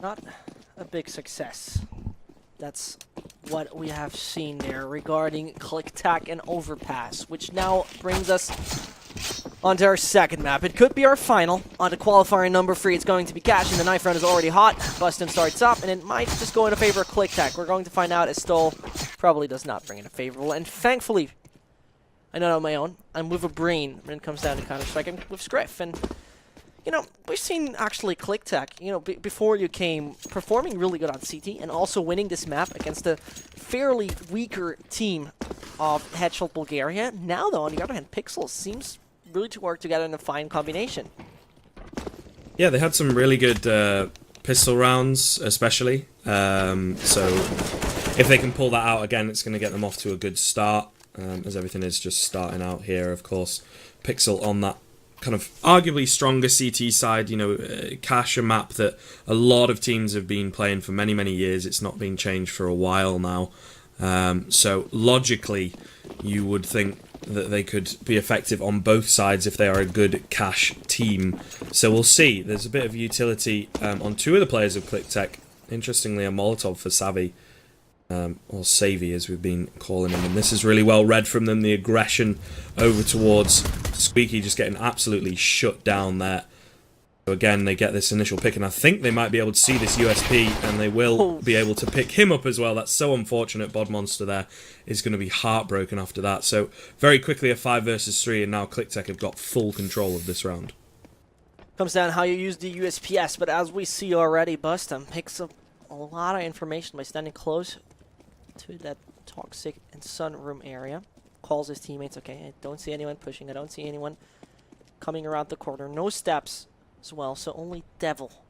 Not a big success. That's what we have seen there regarding Kliktech and Overpass, which now brings us onto our second map. It could be our final. Onto qualifier number 3, it's going to be Cash, and the knife round is already hot. Bustin starts up, and it might just go in favor of Kliktech. We're going to find out as Stoll probably does not bring in a favorable, and thankfully, I know on my own, I'm with a brain when it comes down to Counter-Strike. I'm with Scriff, and you know, we've seen actually Kliktech, you know, before you came, performing really good on CT and also winning this map against a fairly weaker team of Headshot Bulgaria. Now, though, on the other hand, Pixel seems really to work together in a fine combination. Yeah, they had some really good pistol rounds, especially. So if they can pull that out again, it's going to get them off to a good start, as everything is just starting out here, of course. Pixel on that kind of arguably stronger CT side, you know, Cash, a map that a lot of teams have been playing for many, many years. It's not been changed for a while now. So logically, you would think that they could be effective on both sides if they are a good Cash team. So we'll see. There's a bit of utility on two of the players of Kliktech. Interestingly, a Molotov for Savvy. Or Savvy, as we've been calling him. And this is really well read from them. The aggression over towards Squeaky, just getting absolutely shut down there. So again, they get this initial pick, and I think they might be able to see this USP, and they will be able to pick him up as well. That's so unfortunate. Bod Monster there is going to be heartbroken after that. So very quickly a 5 versus 3, and now Kliktech have got full control of this round. Comes down how you use the USPS, but as we see already, Bustum picks up a lot of information by standing close to that toxic and sunroom area. Calls his teammates, okay, I don't see anyone pushing, I don't see anyone coming around the corner. No steps as well, so only Devil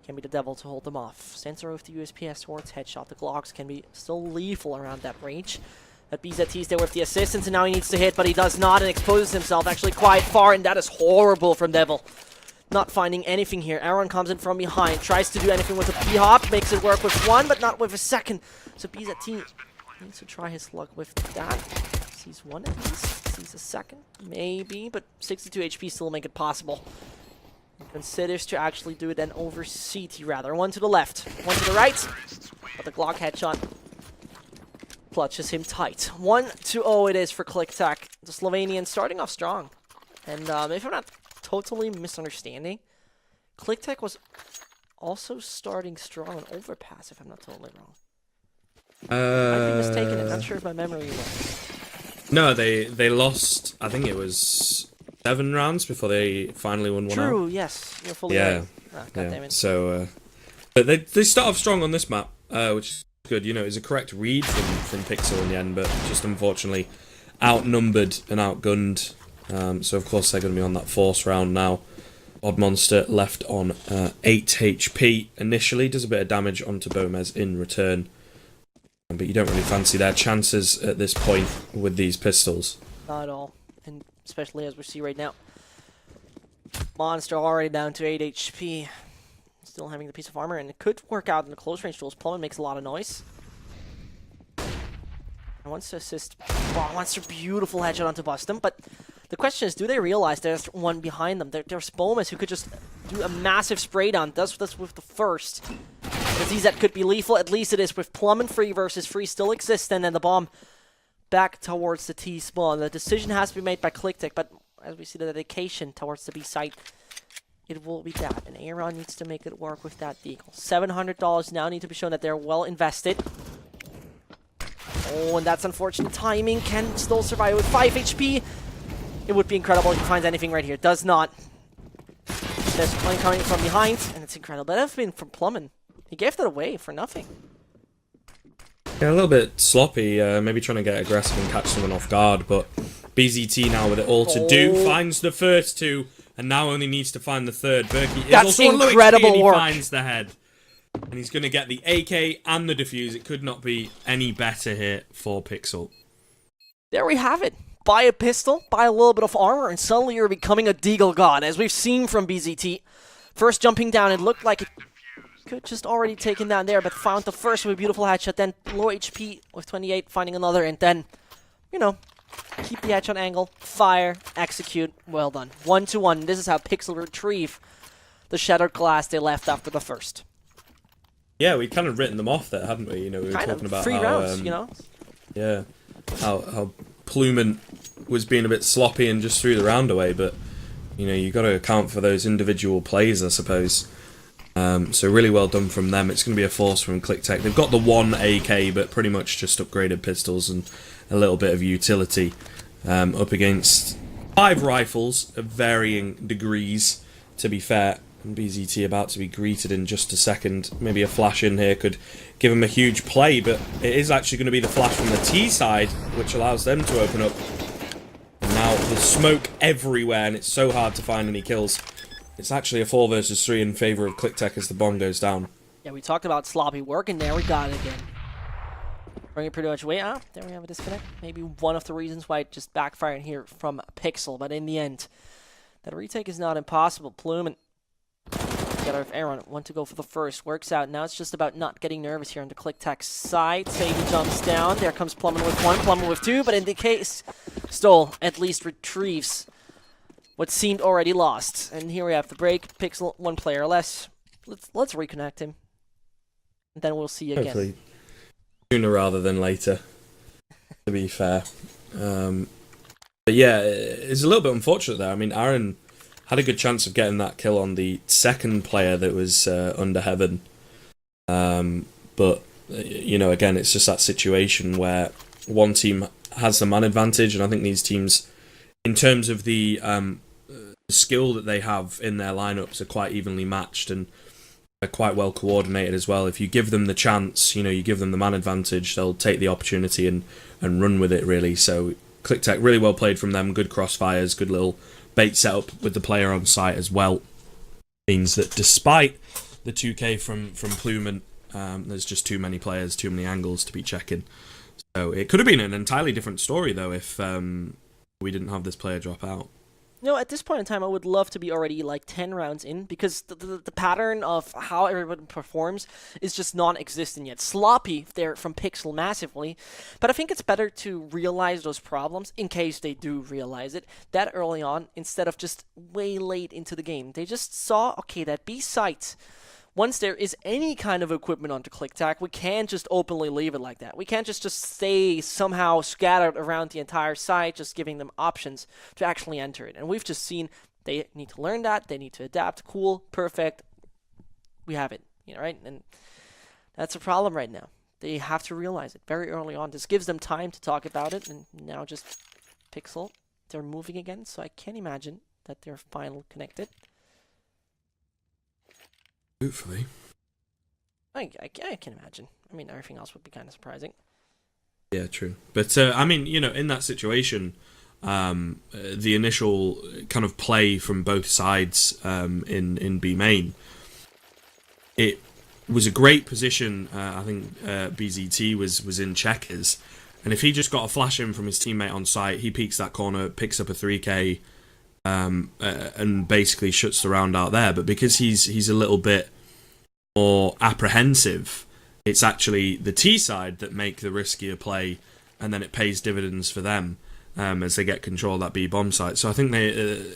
can be the Devil to hold them off. Sensor with the USPS towards Headshot. The Glocks can be still lethal around that range. That BZT's there with the assistance, and now he needs to hit, but he does not, and exposes himself actually quite far, and that is horrible from Devil. Not finding anything here. Aaron comes in from behind, tries to do anything with a B-hop, makes it work with one, but not with a second. So BZT needs to try his luck with that. Sees one at least, sees a second, maybe, but 62 HP still make it possible. He considers to actually do it then over CT rather. One to the left, one to the right, but the Glock headshot clutches him tight. 1-0 it is for Kliktech. The Slovenian starting off strong. And if I'm not totally misunderstanding, Kliktech was also starting strong on Overpass, if I'm not totally wrong. I might be mistaken. I'm not sure if my memory was. No, they lost, I think it was 7 rounds before they finally won one out. True, yes. You're fully right. Oh, goddammit. So, but they start off strong on this map, which is good. You know, it's a correct read from Pixel in the end, but just unfortunately outnumbered and outgunned. So of course they're going to be on that force round now. Bod Monster left on 8 HP initially, does a bit of damage onto Bomez in return. But you don't really fancy their chances at this point with these pistols. Not at all, and especially as we see right now. Monster already down to 8 HP. Still having the piece of armor, and it could work out in the close range duels. Plummet makes a lot of noise. And wants to assist. Wow, wants a beautiful headshot onto Bustum, but the question is, do they realize there's one behind them? There's Bomez who could just do a massive spray down. Does this with the first. The ZZ could be lethal, at least it is with Plum and Free versus Free still existent, and the bomb back towards the T-spawn. The decision has to be made by Kliktech, but as we see the dedication towards the B site, it will be that. And Aaron needs to make it work with that deagle. $700 now need to be shown that they're well invested. Oh, and that's unfortunate timing. Can still survive with 5 HP. It would be incredible if he finds anything right here. Does not. There's one coming from behind, and it's incredible. That has been from Plummet. He gave that away for nothing. Yeah, a little bit sloppy, maybe trying to get aggressive and catch someone off guard, but BZT now with it all to do, finds the first 2, and now only needs to find the third. Berkey is also incredible on low HP, and he finds the head. And he's going to get the AK and the defuse. It could not be any better here for Pixel. There we have it. Buy a pistol, buy a little bit of armor, and suddenly you're becoming a deagle god, as we've seen from BZT. First jumping down, it looked like it could just already taken down there, but found the first with a beautiful headshot, then low HP with 28, finding another, and then, you know, keep the headshot angle, fire, execute, well done. 1-1, this is how Pixel retrieve the shattered glass they left after the first. Yeah, we'd kind of written them off there, hadn't we? You know, we were Kind talking of about 3 how, rounds, you know? yeah, how Plumant was being a bit sloppy and just threw the round away, but you know, you got to account for those individual plays, I suppose. So really well done from them. It's going to be a force from Kliktech. They've got the 1 AK, but pretty much just upgraded pistols and a little bit of utility up against 5 rifles of varying degrees, to be fair. And BZT about to be greeted in just a second. Maybe a flash in here could give them a huge play, but it is actually going to be the flash from the T side, which allows them to open up. And now there's smoke everywhere, and it's so hard to find any kills. It's actually a 4 versus 3 in favour of Kliktech as the bomb goes down. Yeah, we talked about sloppy work, and there we got it again. Bring it pretty much away. Ah, there we have a disconnect. Maybe one of the reasons why it just backfired here from Pixel, but in the end, that retake is not impossible. Plumant together with Aaron want to go for the first. Works out. Now it's just about not getting nervous here on the Kliktech side. Sadie jumps down. There comes Plummet with 1, Plummet with 2, but in the case, Stoll at least retrieves what seemed already lost. And here we have the break. Pixel, 1 player less. Let's reconnect him. And then we'll see you again. Hopefully sooner rather than later, to be fair. But yeah, it's a little bit unfortunate there. I mean, Aaron had a good chance of getting that kill on the second player that was under heaven. But, you know, again, it's just that situation where one team has the man advantage, and I think these teams, in terms of the skill that they have in their lineups, are quite evenly matched and are quite well coordinated as well. If you give them the chance, you know, you give them the man advantage, they'll take the opportunity and run with it, really. So Kliktech, really well played from them. Good crossfires, good little bait setup with the player on site as well. Means that despite the 2k from Plumant, there's just too many players, too many angles to be checking. So it could have been an entirely different story, though, if we didn't have this player drop out. You know, at this point in time, I would love to be already like 10 rounds in, because the pattern of how everyone performs is just non-existent yet. Sloppy there from Pixel massively, but I think it's better to realize those problems, in case they do realize it, that early on, instead of just way late into the game. They just saw, okay, that B site, once there is any kind of equipment onto Kliktech, we can't just openly leave it like that. We can't just stay somehow scattered around the entire site, just giving them options to actually enter it. And we've just seen they need to learn that, they need to adapt. Cool, perfect, we have it, you know, right? And that's a problem right now. They have to realize it very early on. This gives them time to talk about it, and now just Pixel, they're moving again, so I can't imagine that they're finally connected. Hopefully. I can imagine. I mean, everything else would be kind of surprising. Yeah, true. But, I mean, you know, in that situation, the initial kind of play from both sides in B main, it was a great position. I think BZT was in checkers. And if he just got a flash in from his teammate on site, he peeks that corner, picks up a 3k, and basically shuts the round out there. But because he's a little bit more apprehensive, it's actually the T side that make the riskier play, and then it pays dividends for them as they get control of that B bomb site. So I think the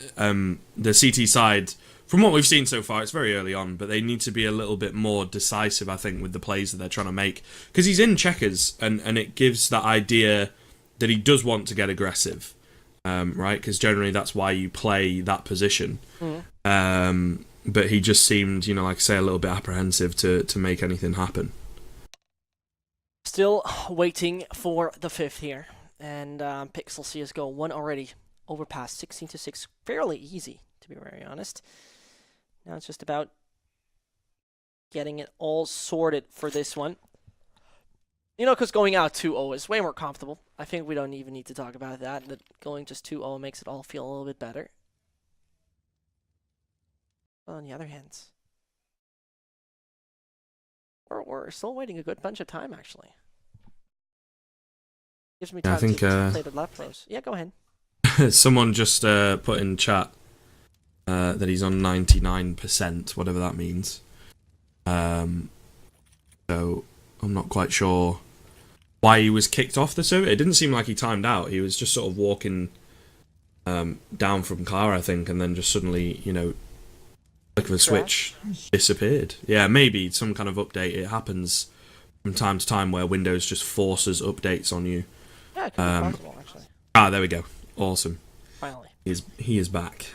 CT side, from what we've seen so far, it's very early on, but they need to be a little bit more decisive, I think, with the plays that they're trying to make, because he's in checkers, and it gives that idea that he does want to get aggressive. Right, because generally that's why you play that position. But he just seemed, you know, like I say, a little bit apprehensive to make anything happen. Still waiting for the 5th here, and Pixel CSGO won already, overpassed 16-6, fairly easy, to be very honest. Now it's just about getting it all sorted for this one. You know, because going out 2-0 is way more comfortable. I think we don't even need to talk about that going just 2-0 makes it all feel a little bit better. But on the other hand, we're still waiting a good bunch of time, actually. Gives me time to play the lap throws. Yeah, go ahead. Someone just put in chat that he's on 99%, whatever that means. So I'm not quite sure why he was kicked off the server. It didn't seem like he timed out. He was just sort of walking down from car, I think, and then just suddenly, you know, Flick of a switch, disappeared. Yeah, maybe some kind of update. It happens from time to time where Windows just forces updates on you. Yeah, it could be possible, actually. Ah, there we go. Awesome. Finally. He is back.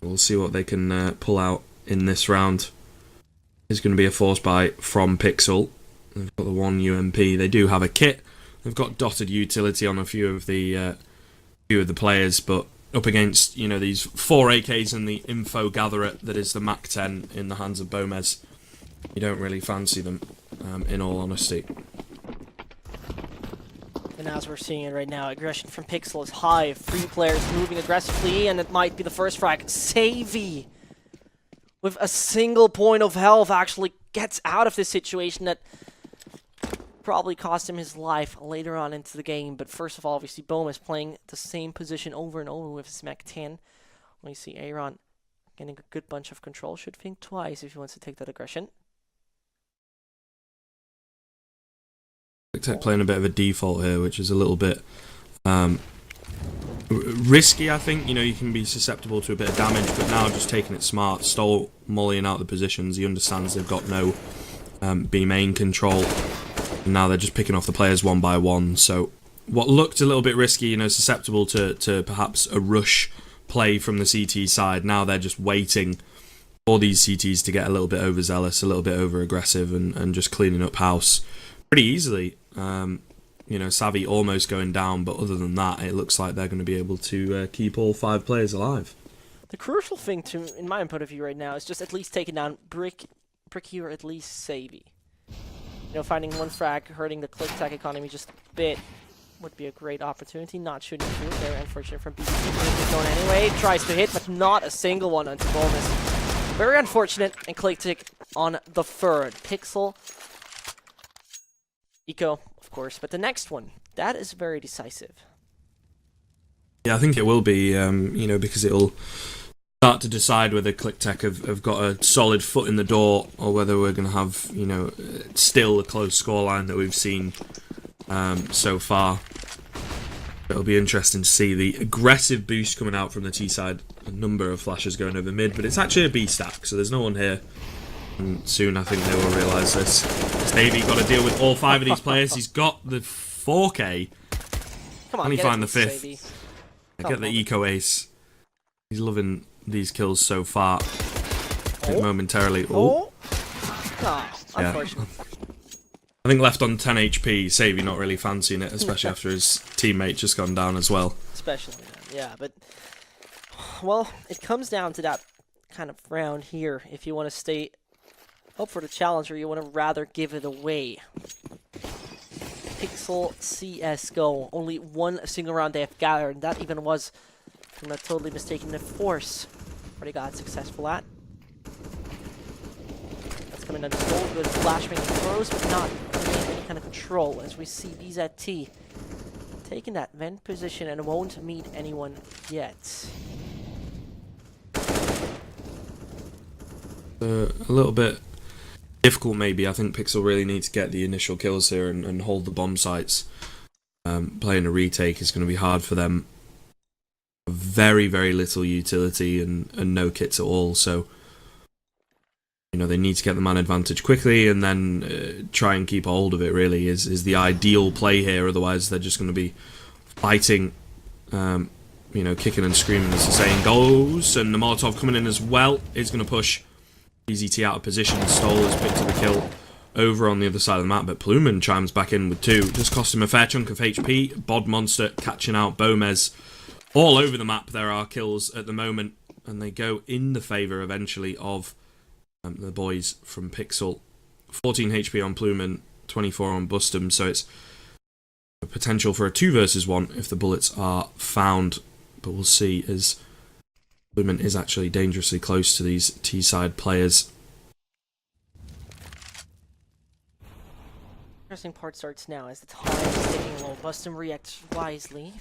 We'll see what they can pull out in this round. There's going to be a force buy from Pixel. They've got the one UMP. They do have a kit. They've got dotted utility on a few of the players, but up against these 4 AKs and the info gatherer that is the Mac 10 in the hands of Bomez, you don't really fancy them, in all honesty. And as we're seeing it right now, aggression from Pixel is high. 3 players moving aggressively, and it might be the first frag. Savvy, with a single point of health, actually gets out of this situation that probably cost him his life later on into the game. But first of all, obviously, Bohm is playing the same position over and over with his Mech 10. When you see Aaron getting a good bunch of control, should think twice if he wants to take that aggression. Kliktech playing a bit of a default here, which is a little bit risky, I think. You can be susceptible to a bit of damage, but now just taking it smart, stole Mollying out the positions. He understands they've got no B main control, and now they're just picking off the players one by one. So what looked a little bit risky, susceptible to perhaps a rush play from the CT side, now they're just waiting for these CTs to get a little bit overzealous, a little bit over aggressive, and just cleaning up house pretty easily. Savvy almost going down, but other than that, it looks like they're going to be able to keep all 5 players alive. The crucial thing, in my point of view right now, is just at least taking down Bricky or at least Savvy. Finding 1 frag, hurting the Kliktech economy just a bit would be a great opportunity. Not shooting through, very unfortunate from BBT. Going anyway, tries to hit, but not a single one onto bonus. Very unfortunate, and Kliktech on the 3rd. Pixel, Eco, of course, but the next one, that is very decisive. Yeah, I think it will be, because it'll start to decide whether Kliktech have got a solid foot in the door, or whether we're going to have, still a close scoreline that we've seen so far. It'll be interesting to see the aggressive boost coming out from the T side. A number of flashes going over mid, but it's actually a B stack, so there's no one here. And soon I think they will realise this. Davey got to deal with all 5 of these players. He's got the 4K. Come on, Can he find the 5th? Savvy. Get the eco ace. He's loving these kills so far. Momentarily. Oh, Yeah. unfortunate. I think left on 10 HP, Savvy not really fancying it, especially after his teammate just gone down as well. Especially, yeah, but well, it comes down to that kind of round here. If you want to stay up for the challenge, or you want to rather give it away. Pixel CSGO, only 1 single round they have gathered, and that even was from a totally mistaken force where they got successful at. That's coming down to goal, good flashbang throws, but not any kind of control, as we see BZT taking that vent position and won't meet anyone yet. A little bit difficult, maybe. I think Pixel really need to get the initial kills here and hold the bomb sites. Playing a retake is going to be hard for them. Very, very little utility and no kits at all, so they need to get the man advantage quickly and then try and keep a hold of it, really, is the ideal play here. Otherwise, they're just going to be fighting, kicking and screaming, as the saying goes. And the Molotov coming in as well is going to push BZT out of position. Stoll has picked up the kill over on the other side of the map, but Pluman chimes back in with 2. Just cost him a fair chunk of HP. Bod Monster catching out Bomez. All over the map there are kills at the moment, and they go in the favour eventually of the boys from Pixel. 14 HP on Pluman, 24 on Bustum, so it's a potential for a 2 versus 1 if the bullets are found, but we'll see, as Pluman is actually dangerously close to these T-side players. Interesting part starts now as the time is ticking low. Bustum reacts wisely.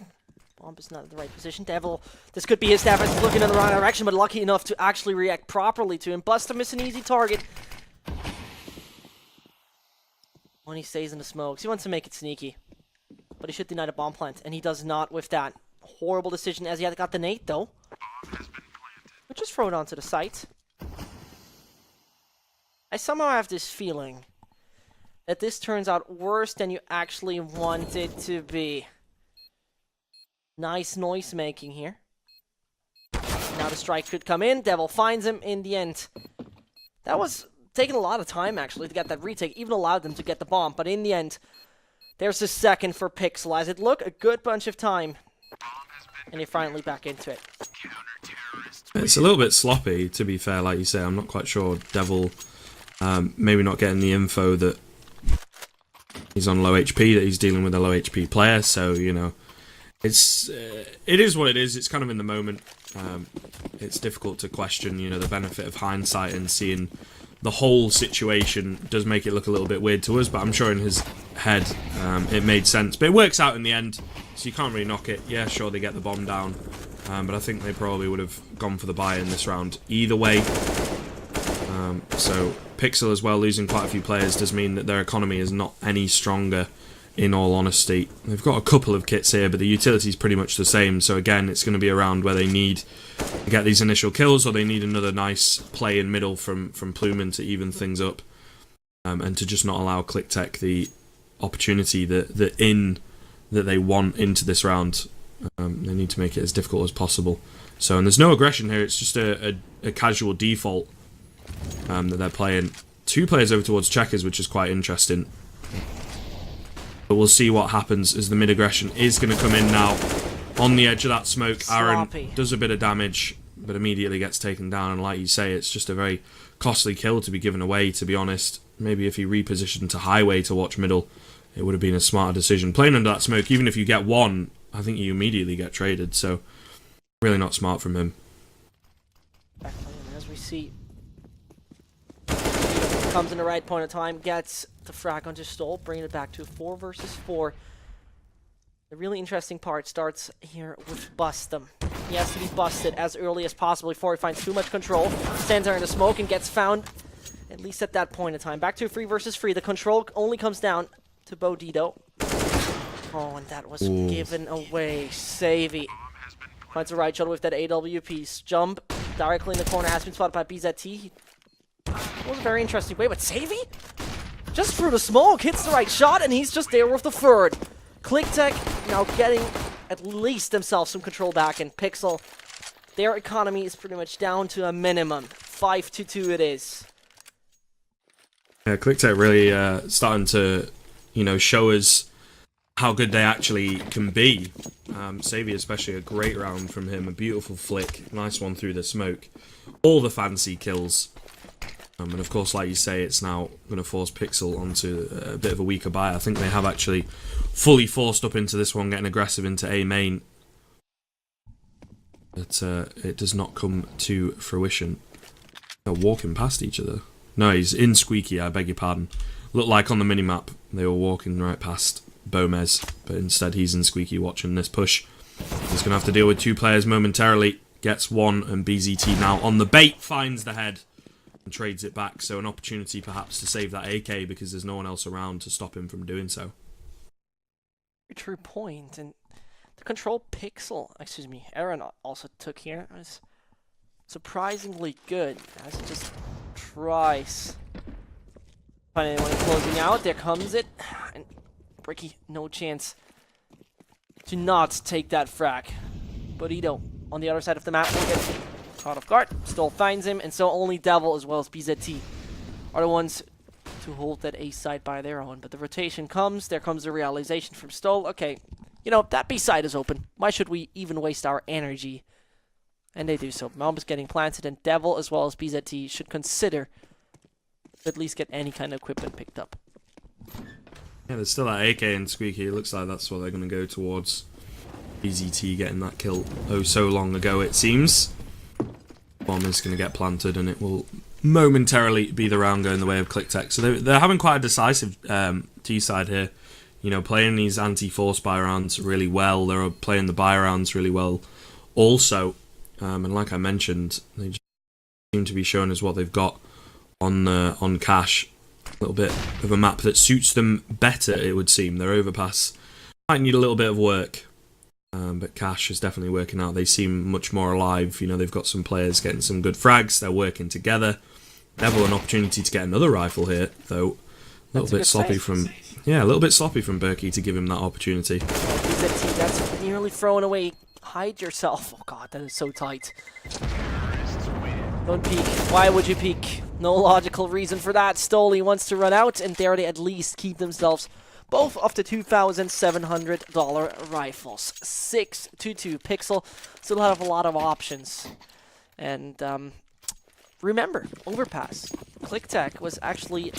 Bomb is not in the right position. Devil, this could be his stab. He's looking in the wrong direction, but lucky enough to actually react properly to him. Bustum is an easy target when he stays in the smokes. He wants to make it sneaky. but he should deny the bomb plant, and he does not with that. Horrible decision as he had got the nade, though. But just throw it onto the site. I somehow have this feeling that this turns out worse than you actually want it to be. Nice noise making here. Now the strike could come in. Devil finds him in the end. That was taking a lot of time, actually, to get that retake. Even allowed them to get the bomb. But in the end, there's a second for Pixel. As it looked a good bunch of time. And you're finally back into it. It's a little bit sloppy, to be fair, like you say. I'm not quite sure. Devil maybe not getting the info that he's on low HP, that he's dealing with a low HP player. So, you know, it is what it is. It's kind of in the moment. It's difficult to question, you know, the benefit of hindsight and seeing the whole situation does make it look a little bit weird to us, but I'm sure in his head it made sense. But it works out in the end, so you can't really knock it. Yeah, sure, they get the bomb down, but I think they probably would have gone for the buy in this round either way. So Pixel as well, losing quite a few players does mean that their economy is not any stronger, in all honesty. They've got a couple of kits here, but the utility is pretty much the same. So again, it's going to be a round where they need to get these initial kills, or they need another nice play in middle from Plumen to even things up, and to just not allow Kliktech the opportunity that they want into this round. They need to make it as difficult as possible. So, and there's no aggression here. It's just a casual default that they're playing. 2 players over towards Checkers, which is quite interesting. But we'll see what happens as the mid-aggression is going to come in now. On the edge of that smoke, Aaron does a bit of damage, but immediately gets taken down. And like you say, it's just a very costly kill to be given away, to be honest. Maybe if he repositioned to highway to watch middle, it would have been a smarter decision. Playing under that smoke, even if you get one, I think you immediately get traded. So, really not smart from him. As we see, comes in the right point of time, gets the frag onto Stoll, bringing it back to 4 versus 4. The really interesting part starts here with Bustum. He has to be busted as early as possible before he finds too much control. Stands there in the smoke and gets found, at least at that point in time. Back to 3 versus 3. The control only comes down to Bodito. Oh, and that was given away. Savvy finds the right shot with that AWP. Jump directly in the corner, has been spotted by BZT. It was a very interesting way, but Savvy? Just through the smoke, hits the right shot, and he's just there with the third. Kliktech now getting at least themselves some control back, and Pixel, their economy is pretty much down to a minimum. 5-2 it is. Yeah, Kliktech really starting to, you know, show us how good they actually can be. Savvy especially, a great round from him, a beautiful flick, nice one through the smoke. All the fancy kills. And of course, like you say, it's now going to force Pixel onto a bit of a weaker buy. I think they have actually fully forced up into this one, getting aggressive into A main. But it does not come to fruition. They're walking past each other. No, he's in Squeaky, I beg your pardon. Looked like on the minimap they were walking right past Bomez, but instead he's in Squeaky watching this push. He's going to have to deal with 2 players momentarily. Gets one, and BZT now on the bait, finds the head. And trades it back, so an opportunity perhaps to save that AK because there's no one else around to stop him from doing so. True point, and the control Pixel, excuse me, Aaron also took here is surprisingly good as it just tries. Find anyone closing out, there comes it, and Bricky, no chance to not take that frag. Bonito on the other side of the map will get caught off guard. Stoll finds him, and so only Devil as well as BZT are the ones to hold that A side by their own. But the rotation comes, there comes the realization from Stoll. Okay, you know, that B side is open. Why should we even waste our energy? And they do so. Bomb is getting planted, and Devil as well as BZT should consider to at least get any kind of equipment picked up. Yeah, there's still that AK in Squeaky. It looks like that's what they're going to go towards. BZT getting that kill oh so long ago, it seems. Bomb is going to get planted, and it will momentarily be the round going the way of Kliktech. So they're having quite a decisive T side here. You know, playing these anti-force buy rounds really well. They're playing the buy rounds really well also. And like I mentioned, they just seem to be showing us what they've got on Cash. A little bit of a map that suits them better, it would seem. Their overpass might need a little bit of work. But Cash is definitely working out. They seem much more alive. You know, they've got some players getting some good frags. They're working together. Neville an opportunity to get another rifle here, though. A little bit sloppy from Berkey to give him that opportunity. That's nearly thrown away. Hide yourself. Oh god, that is so tight. Don't peek. Why would you peek? No logical reason for that. Stoli wants to run out, and there they at least keep themselves both of the $2,700 rifles. 6-2-2 Pixel. Still have a lot of options. And remember, Overpass. Kliktech was actually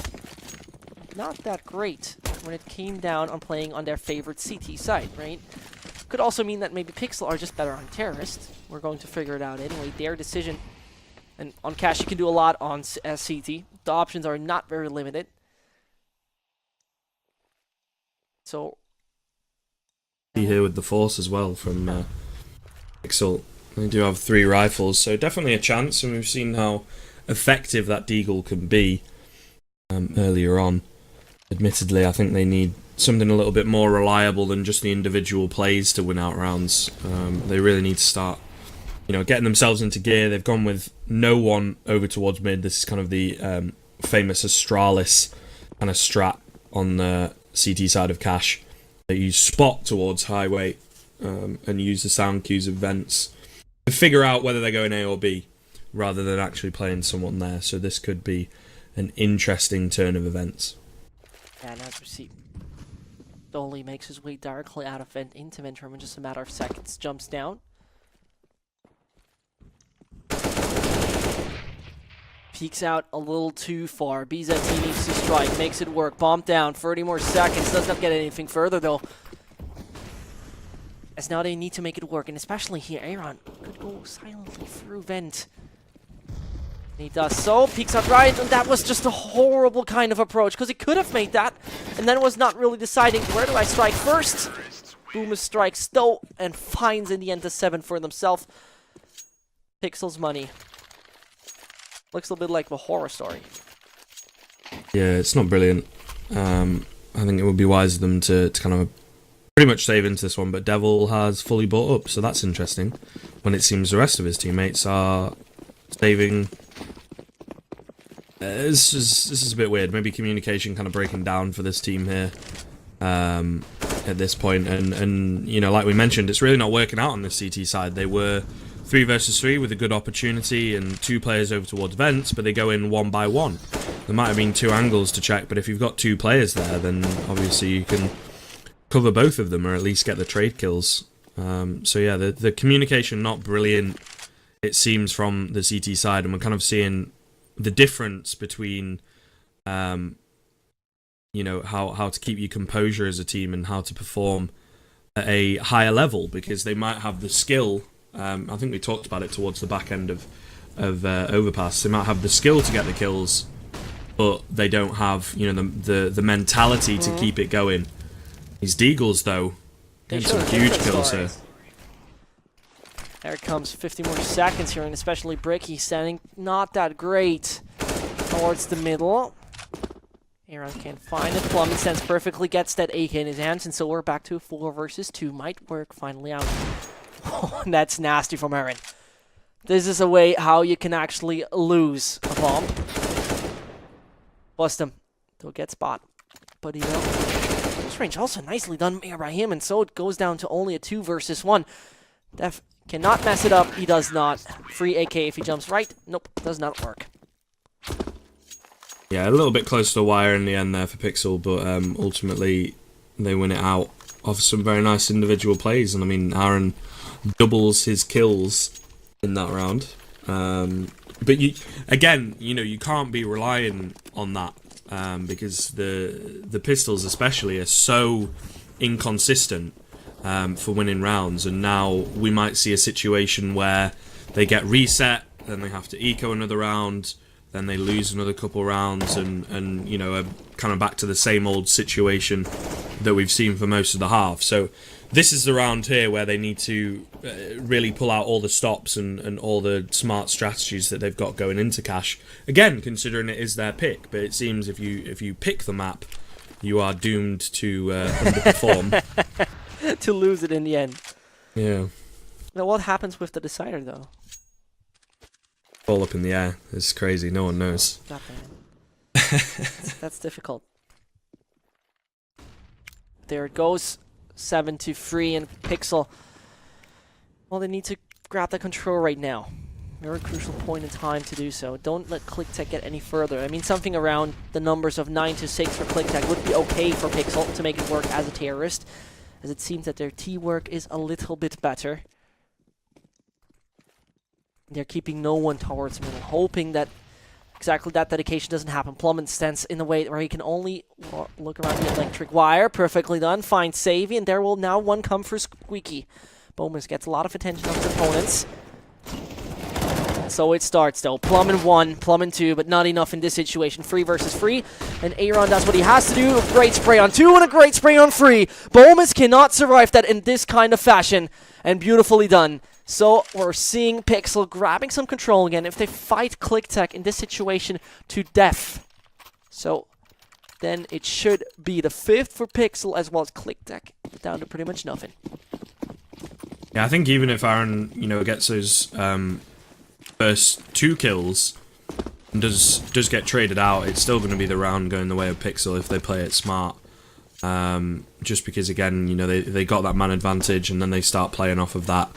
not that great when it came down on playing on their favorite CT side, right? Could also mean that maybe Pixel are just better on Terrorist. We're going to figure it out anyway. Their decision. And on Cash, you can do a lot on CT. The options are not very limited. So here with the Force as well from Pixel. They do have 3 rifles, so definitely a chance, and we've seen how effective that Deagle can be earlier on. Admittedly, I think they need something a little bit more reliable than just the individual plays to win out rounds. They really need to start, you know, getting themselves into gear. They've gone with no one over towards mid. This is kind of the famous Astralis kind of strat on the CT side of Cash. That you spot towards highway and use the sound cues of vents to figure out whether they're going A or B, rather than actually playing someone there. So this could be an interesting turn of events. And as we see, Dolly makes his way directly out of vent into vent room in just a matter of seconds. Jumps down. Peeks out a little too far. BZT needs to strike. Makes it work. Bomb down. 30 more seconds. Does not get anything further, though. As now they need to make it work. And especially here, Aaron could go silently through vent. And he does so. Peeks out right. And that was just a horrible kind of approach. Because he could have made that. And then was not really deciding, where do I strike first? Boomer strikes though. And finds in the end the 7 for themselves. Pixel's money. Looks a little bit like a horror story. Yeah, it's not brilliant. I think it would be wise of them to kind of pretty much save into this one, but Devil has fully bought up, so that's interesting. When it seems the rest of his teammates are saving. This is a bit weird. Maybe communication kind of breaking down for this team here at this point. And you know, like we mentioned, it's really not working out on the CT side. They were 3 versus 3 with a good opportunity and 2 players over towards vents, but they go in 1 by 1. There might have been 2 angles to check, but if you've got 2 players there, then obviously you can cover both of them or at least get the trade kills. So yeah, the communication not brilliant, it seems, from the CT side, and we're kind of seeing the difference between you know, how to keep your composure as a team and how to perform at a higher level, because they might have the skill. I think we talked about it towards the back end of Overpass. They might have the skill to get the kills, but they don't have, you know, the mentality to keep it going. These Deagles, though, getting some huge kills here. There it comes, 50 more seconds here, and especially Bricky standing not that great towards the middle. Aaron can't find it. Plumbing stands perfectly, gets that AK in his hands, and so we're back to a 4 versus 2. Might work finally out. Oh, that's nasty from Aaron. This is a way how you can actually lose a bomb. Bust him. He'll get spot. But you know, this range also nicely done by him, and so it goes down to only a 2 versus 1. Def cannot mess it up. He does not. Free AK if he jumps right. Nope, does not work. Yeah, a little bit close to the wire in the end there for Pixel, but ultimately they win it out off some very nice individual plays. And I mean, Aaron doubles his kills in that round. But you, again, you know, you can't be relying on that because the pistols especially are so inconsistent for winning rounds. And now we might see a situation where they get reset, then they have to eco another round, then they lose another couple rounds, and you know, are kind of back to the same old situation that we've seen for most of the half. So this is the round here where they need to really pull out all the stops and all the smart strategies that they've got going into Cash. Again, considering it is their pick, but it seems if you pick the map, you are doomed to underperform. to lose it in the end. Yeah. Now, what happens with the decider, though? All up in the air. It's crazy. No one knows. That's difficult. There it goes. 7-3, and Pixel. Well, they need to grab the control right now. Very crucial point in time to do so. Don't let Kliktech get any further. I mean, something around the numbers of 9-6 for Kliktech would be okay for Pixel to make it work as a terrorist, as it seems that their T-work is a little bit better. They're keeping no one towards middle, hoping that exactly that dedication doesn't happen. Plummet stands in the way where he can only look around the electric wire. Perfectly done. Finds Savvy, and there will now one come for Squeaky. Bomus gets a lot of attention of his opponents. So it starts though. Plummet 1, Plummet 2, but not enough in this situation. 3 versus 3. And Aaron does what he has to do. A great spray on 2 and a great spray on 3. Bomus cannot survive that in this kind of fashion. And beautifully done. So we're seeing Pixel grabbing some control again if they fight Kliktech in this situation to death. So then it should be the 5th for Pixel as well as Kliktech. Down to pretty much nothing. Yeah, I think even if Aaron, gets those first 2 kills and does get traded out, it's still going to be the round going the way of Pixel if they play it smart. Just because, again, they got that man advantage and then they start playing off of that.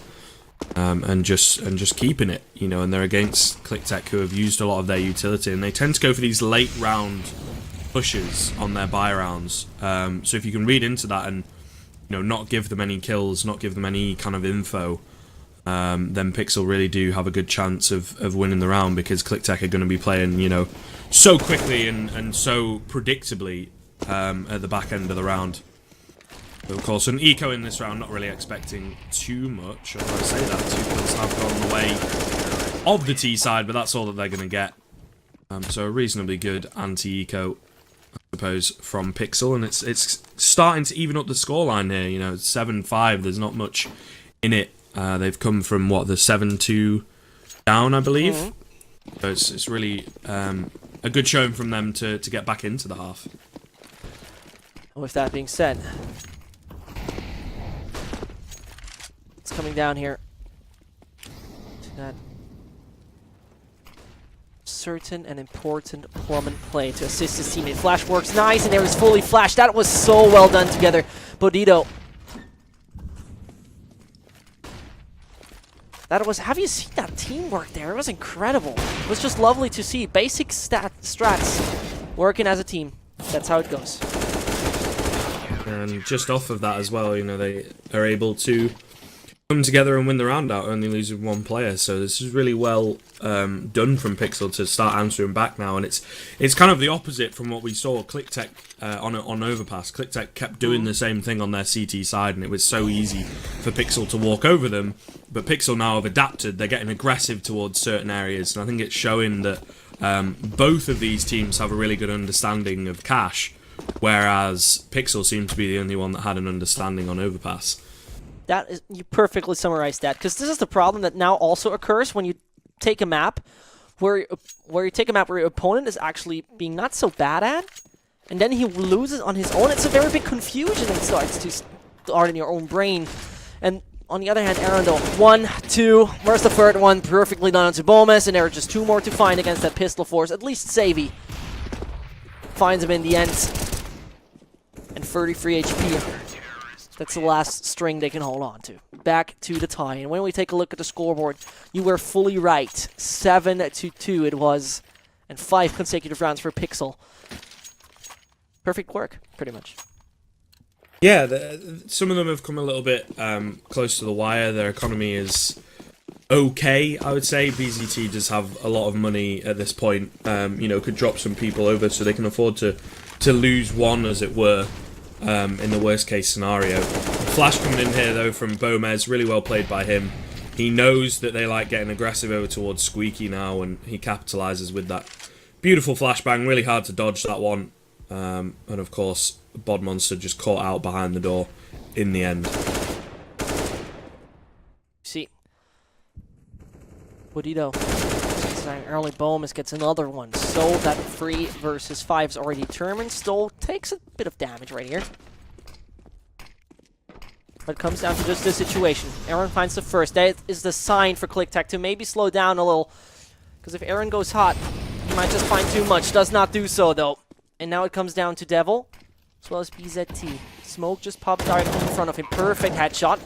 And just keeping it, and they're against Kliktech, who have used a lot of their utility, and they tend to go for these late round pushes on their buy rounds. So if you can read into that and not give them any kills, not give them any kind of info, then Pixel really do have a good chance of winning the round, because Kliktech are going to be playing so quickly and so predictably at the back end of the round. Of course, an eco in this round, not really expecting too much. Although I say that, 2 kills have gone the way of the T side, but that's all that they're going to get. So a reasonably good anti-eco, I suppose, from Pixel, and it's starting to even up the scoreline here. It's 7-5. There's not much in it. They've come from the 7-2 down, I believe. Mm-hmm. So it's really a good showing from them to get back into the half. With that being said, it's coming down here to that certain and important Plummet play to assist his teammate. Flash works nice, and there is fully flashed. That was so well done together. Bodito. Have you seen that teamwork there? It was incredible. It was just lovely to see. Basic strats working as a team. That's how it goes. And just off of that as well, they are able to come together and win the round out, only losing 1 player. So this is really well done from Pixel to start answering back now, and it's kind of the opposite from what we saw Kliktech on Overpass. Kliktech kept doing the same thing on their CT side, and it was so easy for Pixel to walk over them. But Pixel now have adapted. They're getting aggressive towards certain areas, and I think it's showing that both of these teams have a really good understanding of cash, whereas Pixel seemed to be the only one that had an understanding on Overpass. That is, you perfectly summarized that, because this is the problem that now also occurs when you take a map where you take a map where your opponent is actually being not so bad at, and then he loses on his own. It's a very big confusion that starts to start in your own brain. And on the other hand, Aaron though, 1, 2, where's the 3rd one? Perfectly done onto Bomas, and there are just 2 more to find against that pistol force. At least Savvy finds him in the end. And 33 HP. That's the last string they can hold on to. Back to the tie. And when we take a look at the scoreboard, you were fully right. 7-2 it was. And 5 consecutive rounds for Pixel. Perfect work, pretty much. Yeah, some of them have come a little bit close to the wire. Their economy is okay, I would say. BZT does have a lot of money at this point. Could drop some people over so they can afford to lose 1, as it were. In the worst case scenario. Flash coming in here though from Bomez, really well played by him. He knows that they like getting aggressive over towards Squeaky now, and he capitalizes with that beautiful flashbang. Really hard to dodge that one. And of course, Bod Monster just caught out behind the door in the end. See, Bodito. Early Bomas gets another one. So that 3 versus 5 is already determined. Stoll takes a bit of damage right here. But it comes down to just this situation. Aaron finds the first. That is the sign for Kliktech to maybe slow down a little. Because if Aaron goes hot, he might just find too much. Does not do so, though. And now it comes down to Devil, as well as BZT. Smoke just popped directly in front of him. Perfect headshot.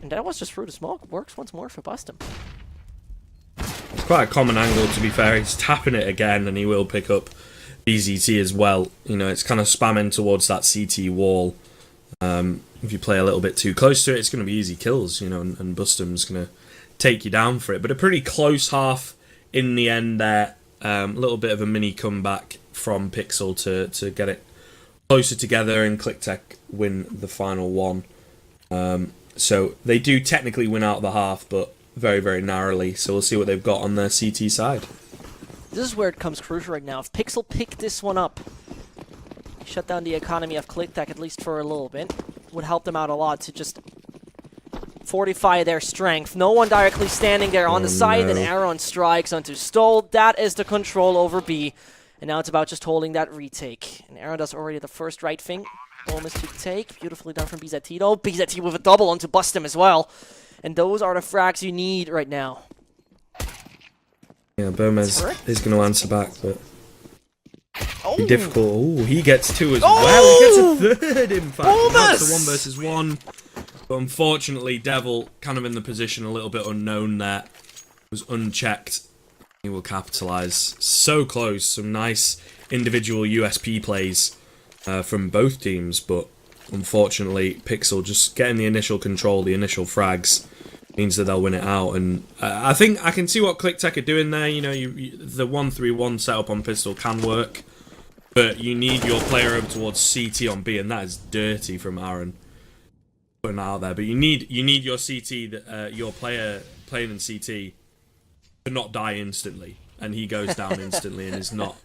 And that was just through the smoke. Works once more for Bustum. It's quite a common angle, to be fair. He's tapping it again, and he will pick up BZT as well. You know, it's kind of spamming towards that CT wall. If you play a little bit too close to it, it's going to be easy kills, you know, and Bustum's going to take you down for it. But a pretty close half in the end there. A little bit of a mini comeback from Pixel to get it closer together, and Kliktech win the final one. So they do technically win out the half, but very, very narrowly. So we'll see what they've got on their CT side. This is where it comes crucial right now. If Pixel pick this one up, shut down the economy of Kliktech at least for a little bit, would help them out a lot to just fortify their strength. No one directly standing there on the side, and Aaron strikes onto Stoll. That is the control over B. And now it's about just holding that retake. And Aaron does already the first right thing. Almost to take. Beautifully done from BZT though. BZT with a double onto Bustum as well. And those are the frags you need right now. Yeah, Gomez is going to answer back, but be difficult. Oh, he gets two as well. He gets a third, in fact. Now it's a 1 versus 1. But unfortunately, Devil kind of in the position a little bit unknown there. Was unchecked. He will capitalise. So close. Some nice individual USP plays from both teams, but unfortunately, Pixel just getting the initial control, the initial frags, means that they'll win it out. And I think I can see what Kliktech are doing there. You know, the 1-3-1 setup on pistol can work, but you need your player over towards CT on B, and that is dirty from Aaron putting that out there. But you need your CT, your player playing in CT, to not die instantly, and he goes down instantly and is not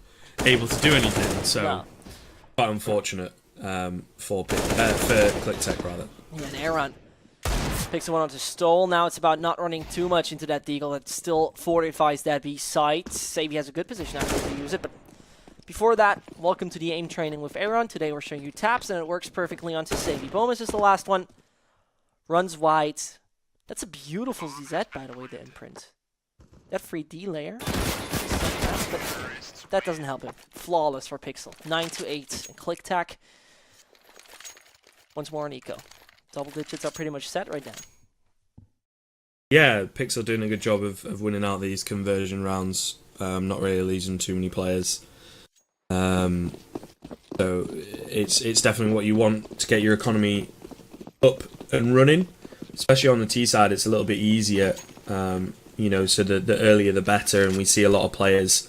able to do anything. So no. Quite unfortunate for Kliktech rather. Yeah, and Aaron picks one onto Stoll. Now it's about not running too much into that deagle. That still fortifies that B site. Savy has a good position actually to use it, but before that, welcome to the aim training with Aaron. Today we're showing you taps, and it works perfectly onto Savy. Bomas is the last one. Runs wide. That's a beautiful ZZ, by the way, the imprint. That 3D layer. But that doesn't help him. Flawless for Pixel. 9-8 in Kliktech. Once more on Eco. Double digits are pretty much set right now. Yeah, Pixel doing a good job of winning out these conversion rounds. Not really losing too many players. So it's definitely what you want to get your economy up and running. Especially on the T side, it's a little bit easier. You know, so the earlier the better, and we see a lot of players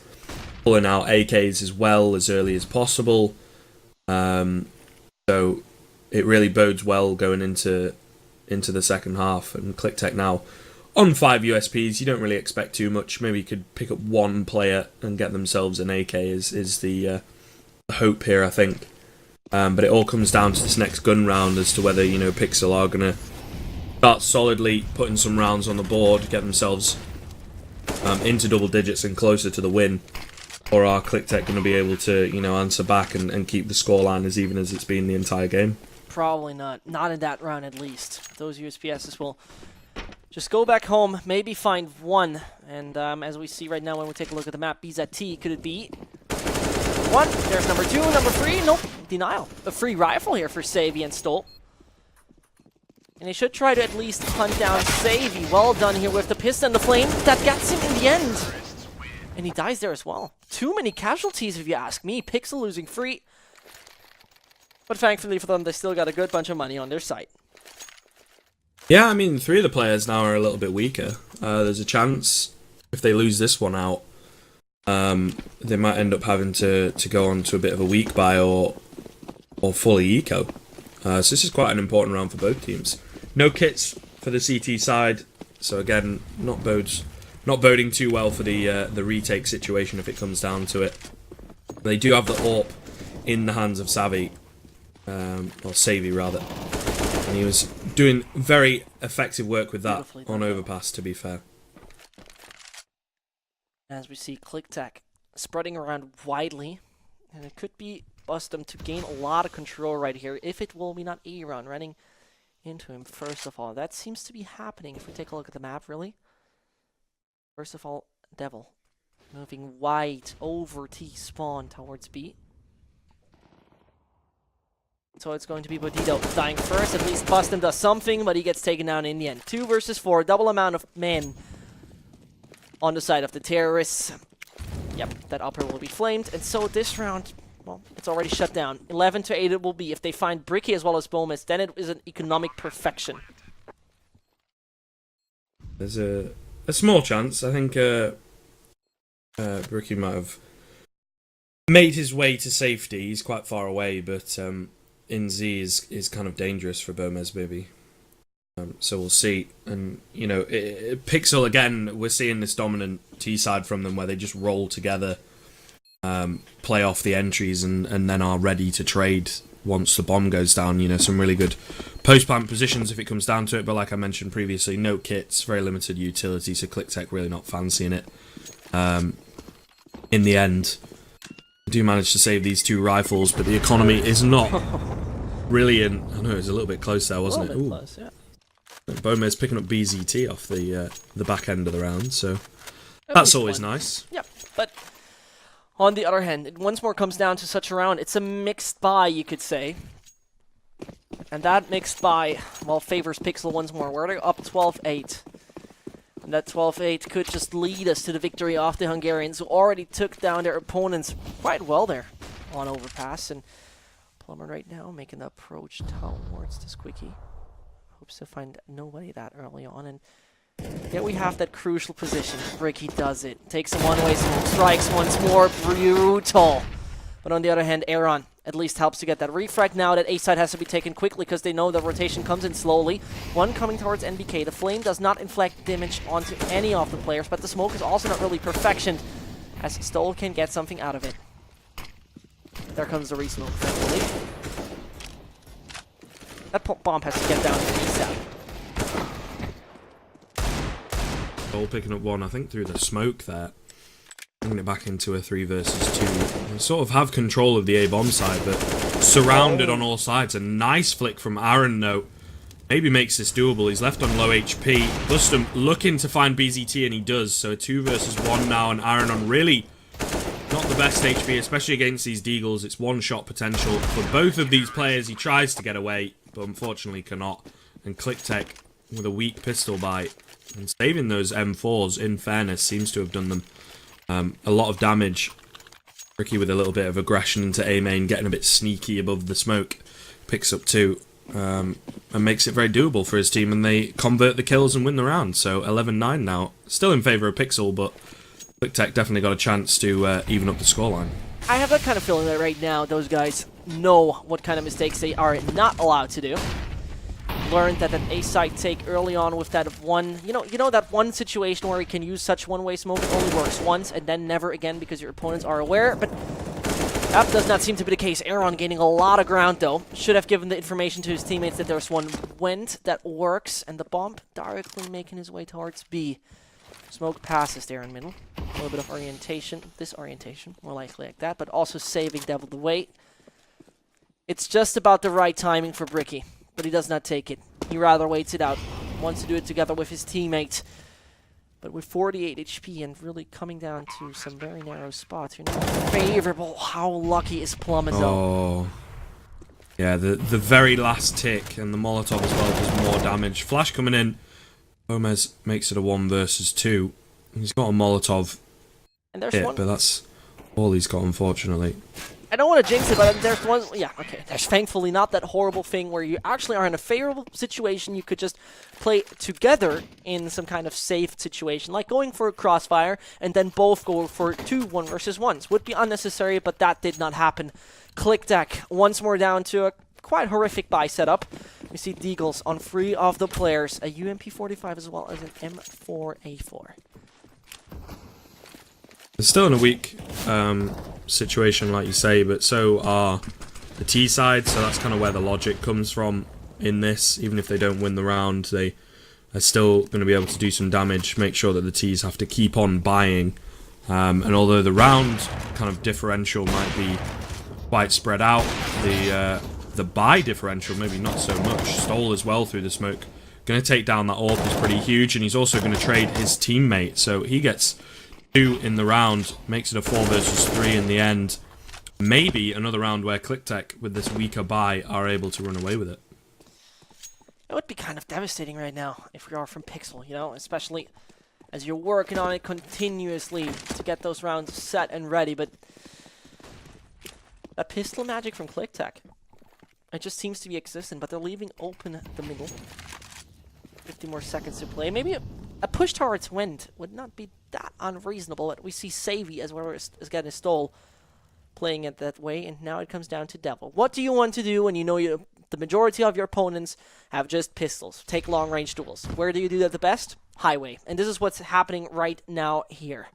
pulling out AKs as well as early as possible. So it really bodes well going into the second half. And Kliktech now on 5 USPs, you don't really expect too much. Maybe you could pick up one player and get themselves an AK is the hope here, I think. But it all comes down to this next gun round as to whether, you know, Pixel are going to start solidly putting some rounds on the board, get themselves into double digits and closer to the win, or are Kliktech going to be able to, you know, answer back and keep the scoreline as even as it's been the entire game? Probably not. Not in that round, at least. Those USPSs will just go back home, maybe find one. And as we see right now when we take a look at the map, BZT, could it be one? There's number 2, number 3. Nope, denial. A free rifle here for Savy and Stoll. And they should try to at least hunt down Savy. Well done here with the pistol and the flame. That gets him in the end. And he dies there as well. Too many casualties, if you ask me. Pixel losing 3. But thankfully for them, they still got a good bunch of money on their side. Yeah, I mean, 3 of the players now are a little bit weaker. There's a chance, if they lose this one out, they might end up having to go on to a bit of a weak buy or fully eco. So this is quite an important round for both teams. No kits for the CT side, so again, not boding too well for the retake situation if it comes down to it. They do have the AWP in the hands of Savvy, or Savy rather, and he was doing very effective work with that on overpass, to be fair. As we see Kliktech spreading around widely, and it could be Bustum to gain a lot of control right here. If it will be not Aaron running into him, first of all. That seems to be happening if we take a look at the map, really. First of all, Devil moving wide over T spawn towards B. So it's going to be Bodito dying first. At least Bustum does something, but he gets taken down in the end. 2 versus 4, double amount of men on the side of the terrorists. Yep, that upper will be flamed. And so this round, well, it's already shut down. 11-8 it will be. If they find Bricky as well as Bomis, then it is an economic perfection. There's a small chance. I think Bricky might have made his way to safety. He's quite far away, but in Z is kind of dangerous for Bomis, maybe. So we'll see. And, you know, Pixel, again, we're seeing this dominant T side from them where they just roll together, play off the entries, and then are ready to trade once the bomb goes down. You know, some really good post-plant positions if it comes down to it. But like I mentioned previously, no kits, very limited utility, so Kliktech really not fancying it. In the end, we do manage to save these 2 rifles, but the economy is not really in. I know it was a little bit close there, wasn't it? Ooh. Close, yeah. Bomez picking up BZT off the back end of the round, so that's always nice. Yeah, but on the other hand, it once more comes down to such a round. It's a mixed buy, you could say. And that mixed buy, well, favors Pixel once more. We're up 12-8. And that 12-8 could just lead us to the victory of the Hungarians, who already took down their opponents quite well there on Overpass. And Plumber right now making the approach towards the Squeaky. Hopes to find nobody that early on. And yeah, we have that crucial position. Bricky does it. Takes some one-way smoke. Strikes once more. Brutal. But on the other hand, Aaron at least helps to get that refrag now that A side has to be taken quickly because they know the rotation comes in slowly. One coming towards NBK. The flame does not inflict damage onto any of the players, but the smoke is also not really perfection as Stoll can get something out of it. There comes the re-smoke, thankfully. That bomb has to get down to the east side. All picking up 1, I think, through the smoke there. Bringing it back into a 3 versus 2. They sort of have control of the A-bomb side, but surrounded on all sides. A nice flick from Aaron, though. Maybe makes this doable. He's left on low HP. Bustum looking to find BZT, and he does. So a 2 versus 1 now, and Aaron on really not the best HP, especially against these Deagles. It's one-shot potential for both of these players. He tries to get away, but unfortunately cannot. And Kliktech with a weak pistol bite. And saving those M4s, in fairness, seems to have done them a lot of damage. Ricky with a little bit of aggression into A main, getting a bit sneaky above the smoke. Picks up 2 and makes it very doable for his team. And they convert the kills and win the round. So 11-9 now. Still in favour of Pixel, but Kliktech definitely got a chance to even up the scoreline. I have that kind of feeling that right now those guys know what kind of mistakes they are not allowed to do. Learned that an A side take early on with that one, you know that one situation where you can use such one-way smoke. It only works once and then never again because your opponents are aware. But that does not seem to be the case. Aaron gaining a lot of ground though. Should have given the information to his teammates that there's one went that works, and the bomb directly making his way towards B. Smoke passes there in middle. A little bit of orientation, disorientation, more likely like that, but also saving Devil the weight. It's just about the right timing for Bricky, but he does not take it. He rather waits it out. Wants to do it together with his teammate. But with 48 HP and really coming down to some very narrow spots, you're not favorable. How lucky is Plummet though? Oh. Yeah, the very last tick and the Molotov as well does more damage. Flash coming in. Gomez makes it a 1 versus 2. He's got a Molotov And there's hit, one. but that's all he's got, unfortunately. I don't want to jinx it, but there's one. Yeah, okay. There's thankfully not that horrible thing where you actually are in a favorable situation. You could just play together in some kind of safe situation, like going for a crossfire and then both go for 2 1 versus 1s. Would be unnecessary, but that did not happen. Kliktech once more down to a quite horrific buy setup. We see Deagles on 3 of the players, a UMP45 as well as an M4A4. They're still in a weak situation, like you say, but so are the T side, so that's kind of where the logic comes from in this. Even if they don't win the round, they are still going to be able to do some damage, make sure that the Ts have to keep on buying. And although the round kind of differential might be quite spread out. The buy differential, maybe not so much. Stole as well through the smoke. Going to take down that AWP is pretty huge, and he's also going to trade his teammate. So he gets 2 in the round, makes it a 4 versus 3 in the end. Maybe another round where Kliktech, with this weaker buy, are able to run away with it. It would be kind of devastating right now if we are from Pixel, you know, especially as you're working on it continuously to get those rounds set and ready. But a pistol magic from Kliktech, it just seems to be existent, but they're leaving open the middle. 50 more seconds to play. Maybe a push towards wind would not be that unreasonable, but we see Savvy as well as getting stole playing it that way, and now it comes down to Devil. What do you want to do when you know the majority of your opponents have just pistols? Take long-range duels. Where do you do that the best? Highway. And this is what's happening right now here.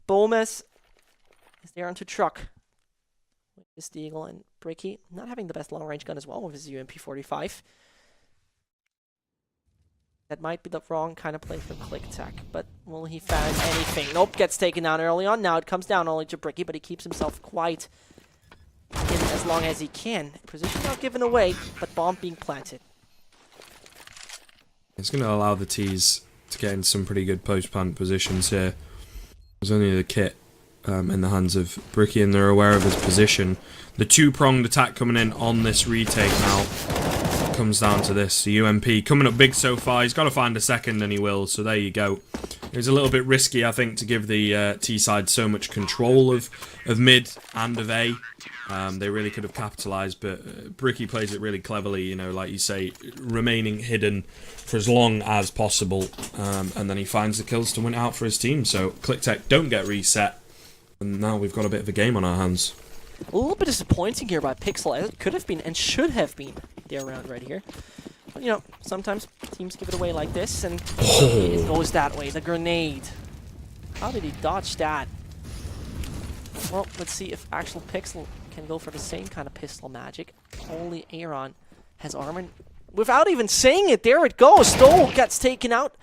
Bomes is there onto truck. This Deagle and Bricky not having the best long-range gun as well with his UMP-45. That might be the wrong kind of play for Kliktech, but will he find anything? Nope, gets taken down early on. Now it comes down only to Bricky, but he keeps himself quite in as long as he can. Position not given away, but bomb being planted. It's going to allow the T's to get in some pretty good post-plant positions here. There's only the kit in the hands of Bricky, and they're aware of his position. The 2-pronged attack coming in on this retake now comes down to this. The UMP coming up big so far. He's got to find a second, and he will. So there you go. It was a little bit risky, I think, to give the T side so much control of mid and of A. They really could have capitalised, but Bricky plays it really cleverly, you know, like you say, remaining hidden for as long as possible, and then he finds the kills to win it out for his team. So Kliktech don't get reset, and now we've got a bit of a game on our hands. A little bit disappointing here by Pixel. It could have been and should have been their round right here. But, you know, sometimes teams give it away like this, and it goes that way. The grenade. How did he dodge that? Well, let's see if actual Pixel can go for the same kind of pistol magic. Only Aaron has armor. Without even saying it, there it goes. Stoll gets taken out.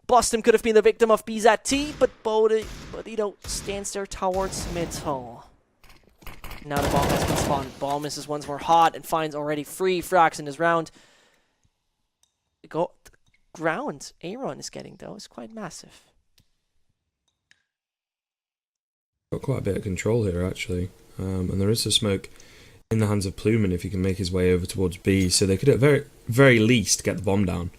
Boston could have been the victim of BZT, but Bodito stands there towards mid-hole. Now the bomb has been spawned. Ball misses once more hot and finds already 3 frags in his round. The ground Aaron is getting, though, is quite massive. Got quite a bit of control here, actually. And there is a smoke in the hands of Pluman if he can make his way over towards B. So they could at very least get the bomb down,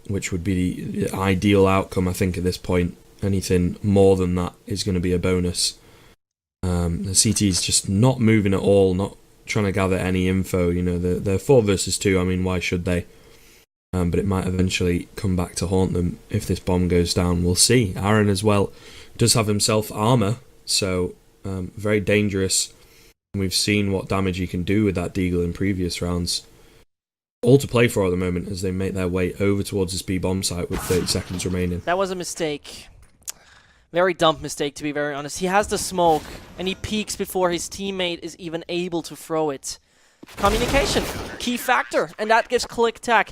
which would be the ideal outcome, I think, at this point. Anything more than that is going to be a bonus. The CT is just not moving at all, not trying to gather any info. You know, they're 4 versus 2. I mean, why should they? But it might eventually come back to haunt them if this bomb goes down. We'll see. Aaron as well does have himself armor, so very dangerous. And we've seen what damage he can do with that Deagle in previous rounds. All to play for at the moment as they make their way over towards this B bomb site with 30 seconds remaining. That was a mistake. Very dumb mistake, to be very honest. He has the smoke, and he peeks before his teammate is even able to throw it. Communication, key factor, and that gives Kliktech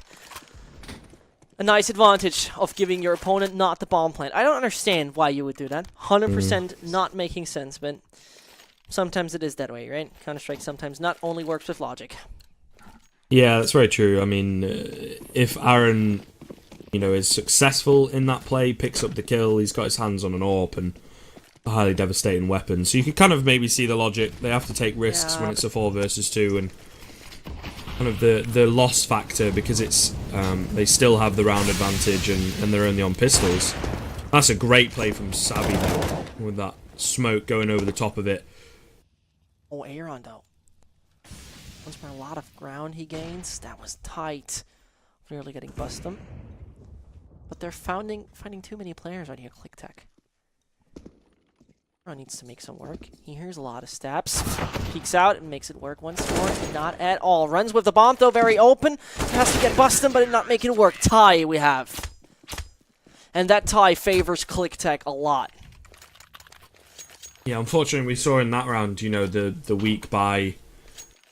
a nice advantage of giving your opponent not the bomb plant. I don't understand why you would do that. 100% not making sense, but sometimes it is that way, right? Counter-Strike sometimes not only works with logic. Yeah, that's very true. I mean, if Aaron, you know, is successful in that play, picks up the kill, he's got his hands on an AWP and a highly devastating weapon. So you can kind of maybe see the logic. They have to take risks when it's a 4 versus 2, and kind of the loss factor because it's they still have the round advantage and they're only on pistols. That's a great play from Savvy though, with that smoke going over the top of it. Oh, Aaron though. Once more, a lot of ground he gains. That was tight. Really getting busted. But they're finding too many players right here, Kliktech. Aaron needs to make some work. He hears a lot of steps. Peeks out and makes it work once more. Not at all. Runs with the bomb though, very open. Has to get busted, but not making it work. Tie we have. And that tie favors Kliktech a lot. Yeah, unfortunately we saw in that round, you know, the weak buy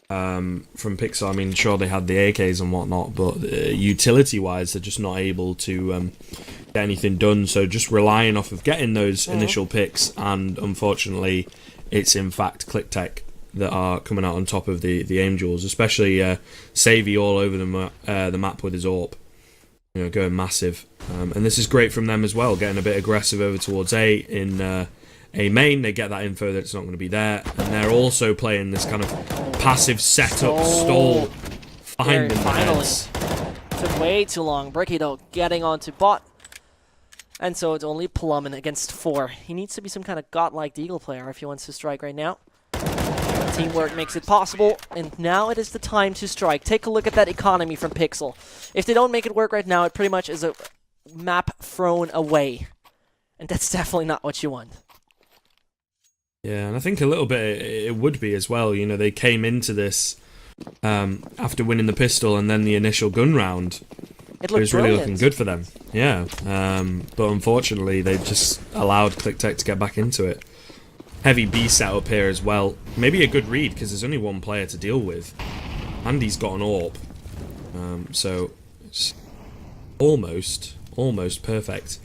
from Pixel. I mean, sure they had the AKs and whatnot, but utility-wise they're just not able to get anything done. So just relying off of getting those initial picks, and unfortunately it's in fact Kliktech that are coming out on top of the Angels, especially Savvy all over the map with his AWP, you know, going massive. And this is great from them as well, getting a bit aggressive over towards A in A main. They get that info that it's not going to be there, and they're also playing this kind of passive setup stall behind them. Finally. Took way too long. Bricky though getting onto bot. And so it's only Plummen against 4. He needs to be some kind of godlike Deagle player if he wants to strike right now. Teamwork makes it possible, and now it is the time to strike. Take a look at that economy from Pixel. If they don't make it work right now, it pretty much is a map thrown away. And that's definitely not what you want. Yeah, and I think a little bit it would be as well. You know, they came into this after winning the pistol and then the initial gun round. It was really looking good for them. Yeah, but unfortunately they just allowed Kliktech to get back into it. Heavy B setup here as well. Maybe a good read because there's only one player to deal with. Andy's got an AWP, so it's almost perfect.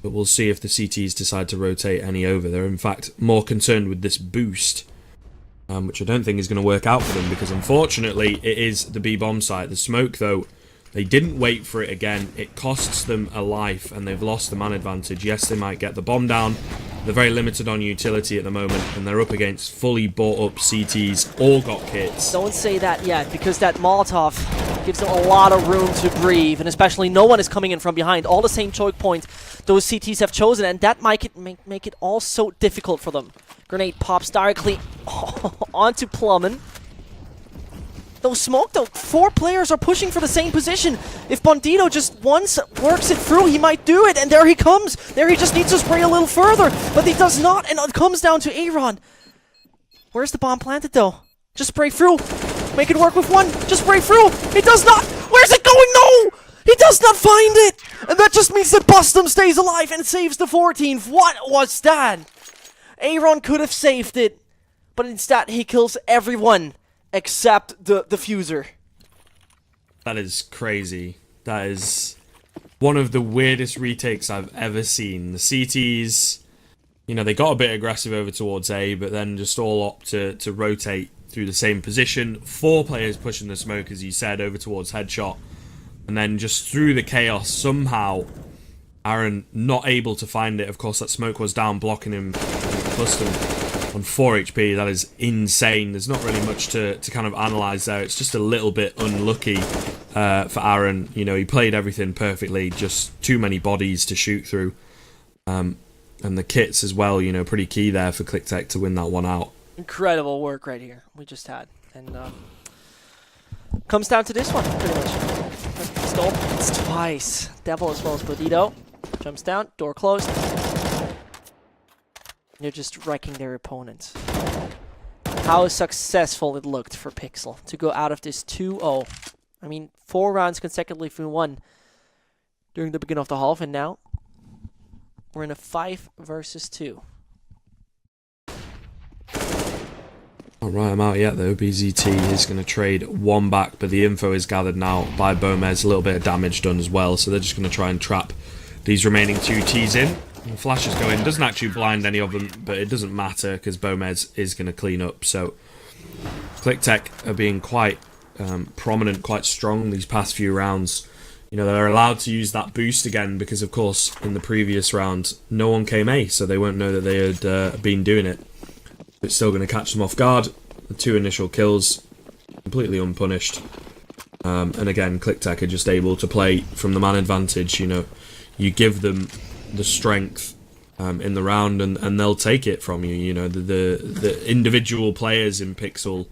But we'll see if the CTs decide to rotate any over. They're in fact more concerned with this boost, which I don't think is going to work out for them because unfortunately it is the B bomb site. The smoke though, they didn't wait for it again. It costs them a life and they've lost the man advantage. Yes, they might get the bomb down. They're very limited on utility at the moment and they're up against fully bought up CTs, all got kits. Don't say that yet because that Molotov gives them a lot of room to breathe, and especially no one is coming in from behind. All the same choke points those CTs have chosen, and that might make it all so difficult for them. Grenade pops directly onto Plummen. Though smoke though, 4 players are pushing for the same position. If Bandito just once works it through, he might do it, and there he comes. There he just needs to spray a little further, but he does not, and it comes down to Aaron. Where's the bomb planted though? Just spray through. Make it work with one. Just spray through. He does not. Where's it going? No! He does not find it! And that just means that Bustum stays alive and saves the 14th. What was that? Aaron could have saved it, but instead he kills everyone except the diffuser. That is crazy. That is one of the weirdest retakes I've ever seen. The CTs, you know, they got a bit aggressive over towards A, but then just all opt to rotate through the same position. 4 players pushing the smoke, as you said, over towards headshot. And then just through the chaos, somehow, Aaron not able to find it. Of course, that smoke was down, blocking him. Bustum on 4 HP. That is insane. There's not really much to kind of analyse there. It's just a little bit unlucky for Aaron. You know, he played everything perfectly, just too many bodies to shoot through. And the kits as well, you know, pretty key there for Kliktech to win that one out. Incredible work right here we just had. And comes down to this one, pretty much. Stole it's twice. Devil as well as Bandito. Jumps down, door closed. They're just wrecking their opponents. How successful it looked for Pixel to go out of this 2-0. I mean, 4 rounds consecutively we won during the beginning of the half, and now we're in a 5 versus 2. Not right I'm out yet though. BZT is going to trade 1 back, but the info is gathered now by Bomez. A little bit of damage done as well, so they're just going to try and trap these remaining 2 Ts in. And flashes go in, doesn't actually blind any of them, but it doesn't matter because Bomez is going to clean up. So Kliktech are being quite prominent, quite strong these past few rounds. You know, they're allowed to use that boost again because, of course, in the previous round, no one came A, so they won't know that they had been doing it. It's still going to catch them off guard. The 2 initial kills, completely unpunished. And again, Kliktech are just able to play from the man advantage. You know, you give them the strength in the round and they'll take it from you. You know, the individual players in Pixel,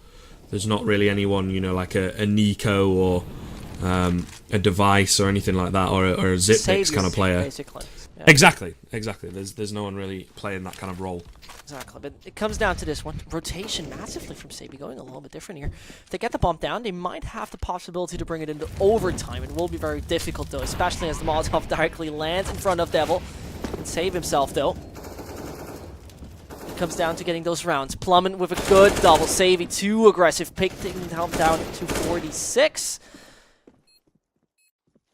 there's not really anyone, you know, like a Nico or a Device or anything like that, or a Zipmix kind of player. Basically. Yeah. Exactly. There's no one really playing that kind of role. Exactly, but it comes down to this one. Rotation massively from Sabi, going a little bit different here. If they get the bomb down, they might have the possibility to bring it into overtime. It will be very difficult, though, especially as the Molotov directly lands in front of Devil. And save himself, though. It comes down to getting those rounds. Plummen with a good double save. Too aggressive pick, taking him down to 46.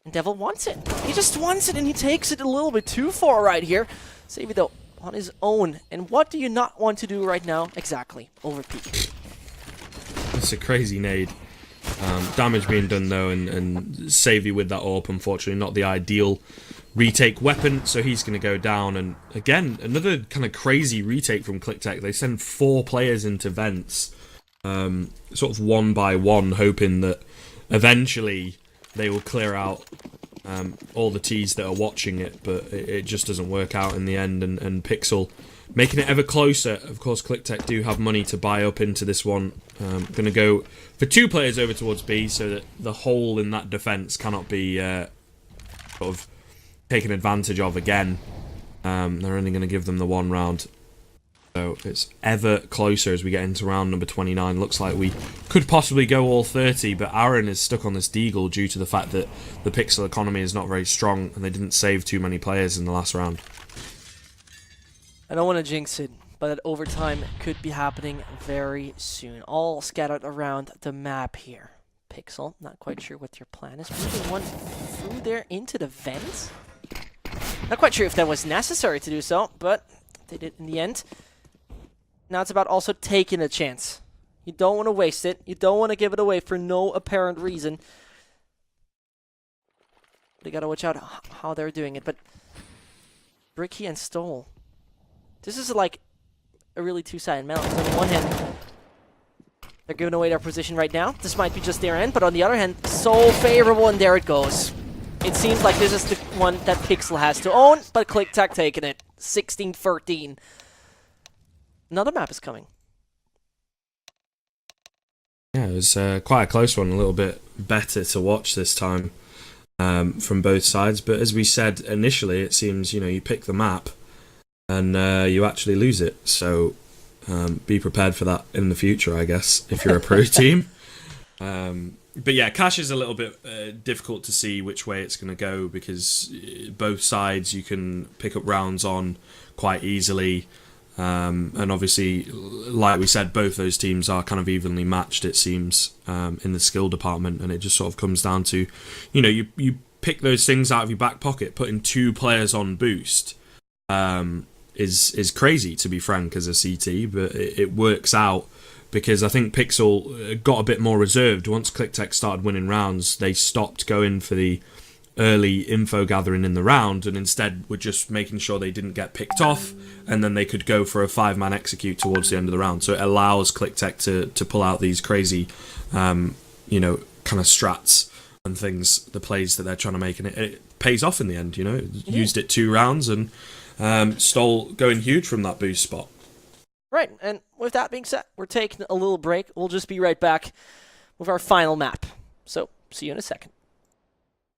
And Devil wants it. He just wants it, and he takes it a little bit too far right here. Sabi, though, on his own. And what do you not want to do right now? Exactly, over peak. It's a crazy nade. Damage being done though, and Savvy with that AWP, unfortunately not the ideal retake weapon, so he's going to go down. And again, another kind of crazy retake from Kliktech. They send 4 players into vents, sort of one by one, hoping that eventually they will clear out all the T's that are watching it, but it just doesn't work out in the end, and Pixel making it ever closer. Of course, Kliktech do have money to buy up into this one. Going to go for 2 players over towards B, so that the hole in that defense cannot be sort of taken advantage of again. They're only going to give them the 1 round. So it's ever closer as we get into round number 29. Looks like we could possibly go all 30, but Aaron is stuck on this Deagle due to the fact that the Pixel economy is not very strong and they didn't save too many players in the last round. I don't want to jinx it, but overtime could be happening very soon. All scattered around the map here. Pixel, not quite sure what your plan is. Moving one through there into the vents. Not quite sure if that was necessary to do so, but they did in the end. Now it's about also taking a chance. You don't want to waste it. You don't want to give it away for no apparent reason. They gotta watch out how they're doing it. But Bricky and Stoll, this is like a really two-sided balance. On the one hand, they're giving away their position right now. This might be just their end, but on the other hand, so favorable, and there it goes. It seems like this is the one that Pixel has to own, but Kliktech taking it. 16-13. Another map is coming. Yeah, it was quite a close one, a little bit better to watch this time from both sides. But as we said initially, it seems, you pick the map and you actually lose it. So be prepared for that in the future, I guess, if you're a pro team. But yeah, Cash is a little bit difficult to see which way it's going to go, because both sides you can pick up rounds on quite easily. And obviously, like we said, both those teams are kind of evenly matched, it seems, in the skill department, and it just sort of comes down to, you pick those things out of your back pocket. Putting 2 players on boost is crazy, to be frank, as a CT, but it works out, because I think Pixel got a bit more reserved. Once Kliktech started winning rounds, they stopped going for the early info gathering in the round, and instead were just making sure they didn't get picked off, and then they could go for a 5-man execute towards the end of the round. So it allows Kliktech to pull out these crazy kind of strats and things, the plays that they're trying to make, and it pays off in the end. Used it 2 rounds, and Stoll going huge from that boost spot. Right, and with that being said, we're taking a little break. We'll just be right back with our final map. So see you in a second.